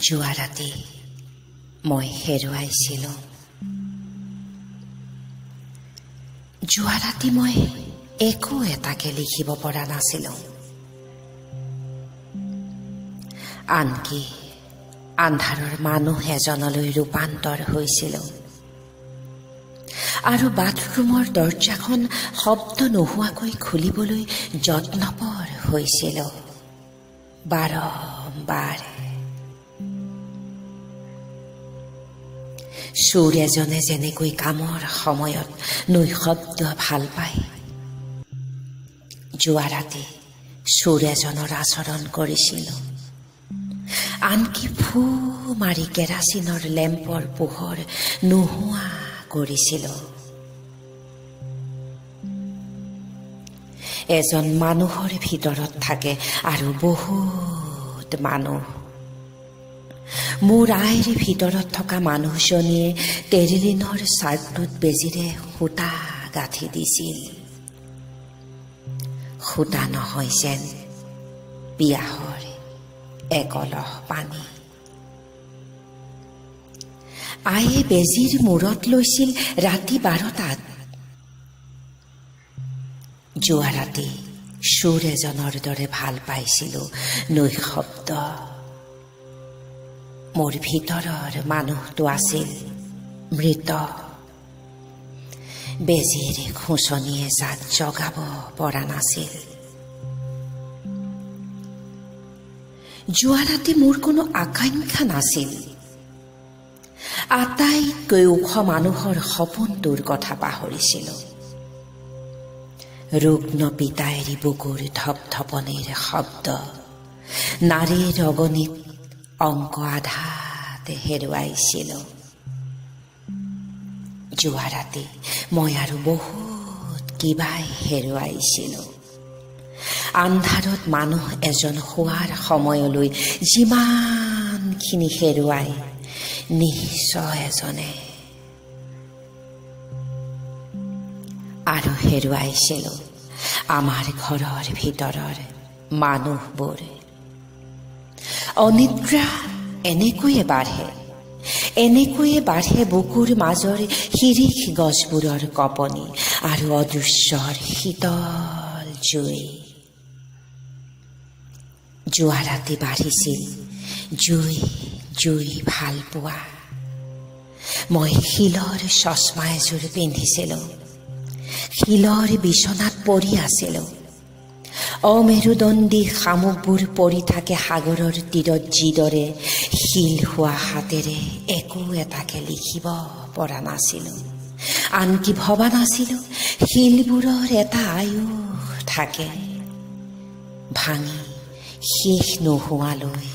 যোৱা ৰাতি মই হেৰুৱাইছিলোঁ। যোৱা ৰাতি মই একো এটাকে লিখিব পৰা নাছিলোঁ। আনকি আন্ধাৰৰ মানুহ এজনলৈ ৰূপান্তৰ হৈছিলোঁ আৰু বাথৰুমৰ দৰ্জাখন শব্দ নোহোৱাকৈ খুলিবলৈ যত্নপৰ হৈছিলোঁ বাৰম্বাৰ। সুৰ এজনে যেনেকৈ কামৰ সময়ত নৈশব্দ ভাল পায়, যোৱা ৰাতি সুৰ এজনৰ আচৰণ কৰিছিলোঁ। আনকি ফু মাৰি কেৰাচিনৰ লেম্পৰ পোহৰ নোহোৱা কৰিছিলোঁ। এজন মানুহৰ ভিতৰত থাকে আৰু বহুত মানুহ। মোৰ আইৰ ভিতৰত থকা মানুহজনীয়ে টেৰিলিনৰ চাৰ্টটোত বেজিৰে সূতা গাঁঠি দিছিল। সূতা নহয় যেন পিয়াহৰ একলহ পানী। আয়ে বেজিৰ মূৰত লৈছিল ৰাতি 12টাত। যোৱা ৰাতি সুৰ এজনৰ দৰে ভাল পাইছিলোঁ নৈশব্দ। মোৰ ভিতৰৰ মানুহটো আছিল মৃত। বেজিৰ খুঁচনিয়ে যাক জগাব পৰা নাছিল। যোৱা ৰাতি মোৰ কোনো আকাংক্ষা নাছিল। আটাইতকৈ ওখ মানুহৰ সপোনটোৰ কথা পাহৰিছিলোঁ। ৰুগ্ন পিতাইৰ বুকুৰ ধপধপনিৰ শব্দ, নাৰীৰ অগণিত অংক আধাতে হেৰুৱাইছিলোঁ। যোৱা ৰাতি মই আৰু বহুত কিবাই হেৰুৱাইছিলোঁ। আন্ধাৰত মানুহ এজন শোৱাৰ সময়লৈ যিমানখিনি হেৰুৱাই, নিশ্চয় এজনে আৰু হেৰুৱাইছিলোঁ আমাৰ ঘৰৰ ভিতৰৰ মানুহবোৰ। অনিদ্ৰা এনেকৈয়ে বাঢ়ে বুকুৰ মাজৰ শিৰিষ গছবোৰৰ কঁপনি আৰু অদৃশ্যৰ শীতল জুই। যোৱা ৰাতি বাঢ়িছিল জুই ভাল পোৱা। মই শিলৰ চশমা এযোৰ পিন্ধিছিলোঁ। শিলৰ বিচনাত পৰি আছিলোঁ। অমেৰুদণ্ডী শামুকবোৰ পৰি থাকে সাগৰৰ তীৰত, যিদৰে শিল হোৱা হাতেৰে একো এটাকে লিখিব পৰা নাছিলোঁ। আনকি ভবা নাছিলোঁ শিলবোৰৰ এটা আয়ুস থাকে, ভাঙি শেষ নোহোৱালৈ।